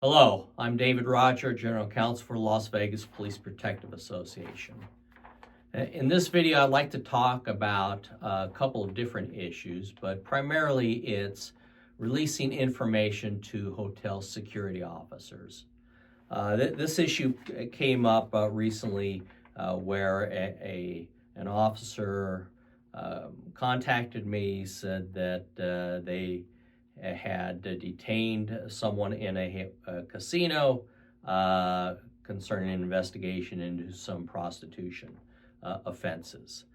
Hello, I'm David Roger, General Counsel for Las Vegas Police Protective Association. In this video, I'd like to talk about a couple of different issues, but primarily it's releasing information to hotel security officers. This issue came up recently where an officer contacted me, said that they had detained someone in a casino concerning an investigation into some prostitution offenses.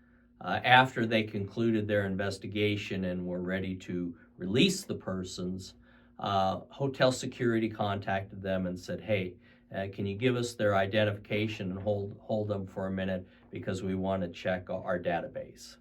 After they concluded their investigation and were ready to release the persons, hotel security contacted them and said, hey, can you give us their identification and hold them for a minute because we want to check our database?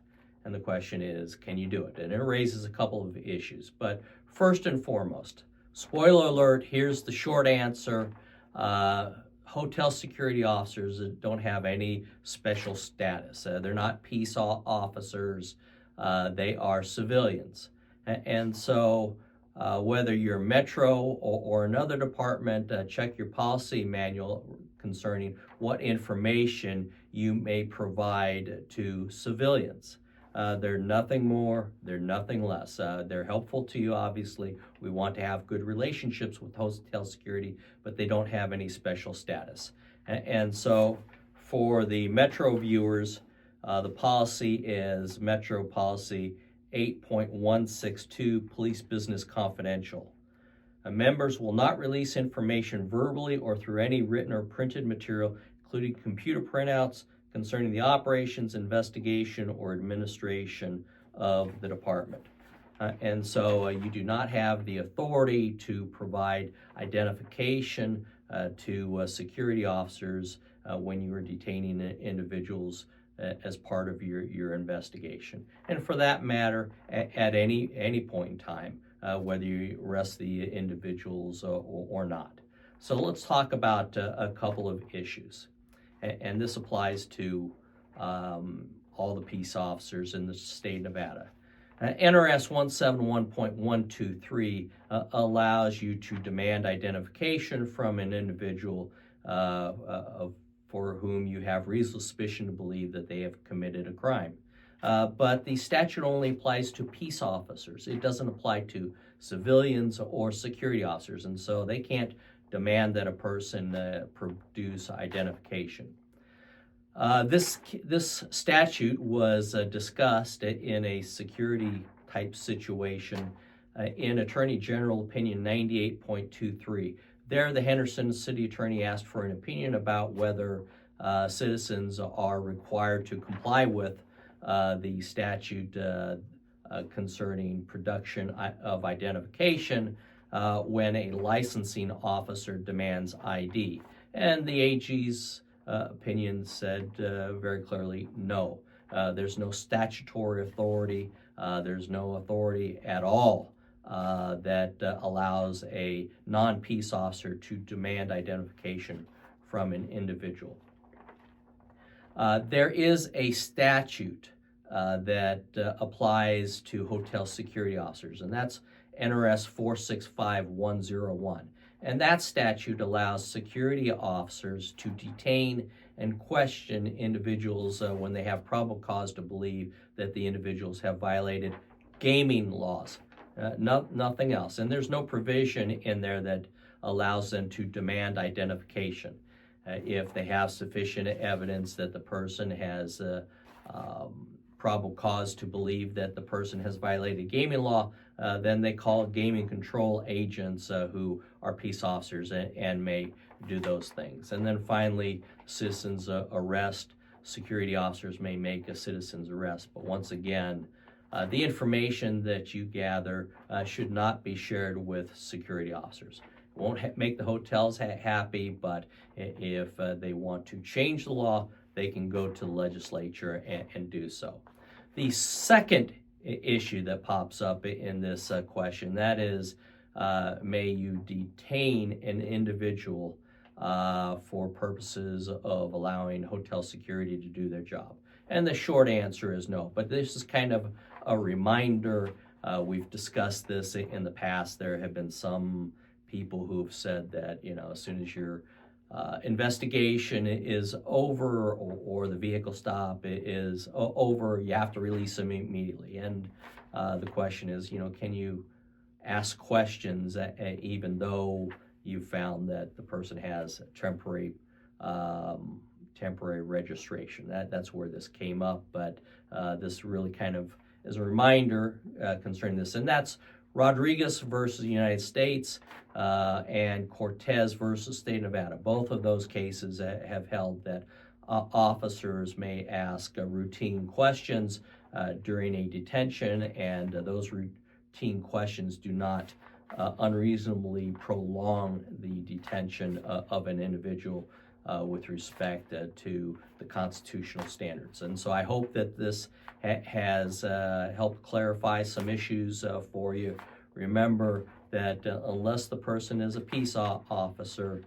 And the question is, can you do it? And it raises a couple of issues. But first and foremost, spoiler alert, here's the short answer. Hotel security officers don't have any special status. They're not peace officers. They are civilians. And so whether you're Metro or another department, check your policy manual concerning what information you may provide to civilians. They're nothing more, they're nothing less. They're helpful to you, obviously. We want to have good relationships with hotel security, but they don't have any special status. And so for the Metro viewers, the policy is Metro Policy 8.162, Police Business Confidential. Members will not release information verbally or through any written or printed material, including computer printouts, concerning the operations, investigation, or administration of the department. And so you do not have the authority to provide identification to security officers when you are detaining individuals as part of your investigation. And for that matter, at any point in time, whether you arrest the individuals or not. So let's talk about a couple of issues. And this applies to all the peace officers in the state of Nevada. NRS 171.123 allows you to demand identification from an individual for whom you have reasonable suspicion to believe that they have committed a crime. But the statute only applies to peace officers. It doesn't apply to civilians or security officers, and so they can't demand that a person produce identification. This statute was discussed in a security type situation in Attorney General Opinion 98.23. There, the Henderson City Attorney asked for an opinion about whether citizens are required to comply with the statute concerning production of identification when a licensing officer demands ID. And the AG's opinion said very clearly no. There's no statutory authority. There's no authority at all that allows a non-peace officer to demand identification from an individual. There is a statute that applies to hotel security officers, and that's NRS 465101. And that statute allows security officers to detain and question individuals when they have probable cause to believe that the individuals have violated gaming laws, nothing else. And there's no provision in there that allows them to demand identification. If they have sufficient evidence that the person has probable cause to believe that the person has violated gaming law, then they call gaming control agents who are peace officers and may do those things. And then finally, citizens arrest. Security officers may make a citizen's arrest. But once again, the information that you gather should not be shared with security officers. It won't make the hotels happy, but if they want to change the law, they can go to the legislature and do so. The second issue that pops up in this question, that is may you detain an individual for purposes of allowing hotel security to do their job? And the short answer is no, but this is kind of a reminder. We've discussed this in the past. There have been some people who have said that, as soon as your investigation is over, or the vehicle stop is over, you have to release them immediately. And the question is, can you ask questions even though you found that the person has temporary registration? That's where this came up, but this really kind of is a reminder concerning this, and that's Rodriguez versus the United States and Cortez versus State of Nevada. Both of those cases have held that officers may ask routine questions during a detention, and those routine questions do not unreasonably prolong the detention of an individual with respect to the constitutional standards. And so I hope that this has helped clarify some issues for you. Remember that unless the person is a peace officer,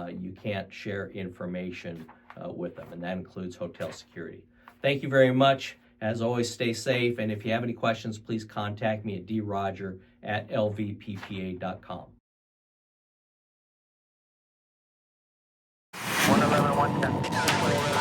you can't share information with them, and that includes hotel security. Thank you very much. As always, stay safe, and if you have any questions, please contact me at droger@lvppa.com. 111, 110.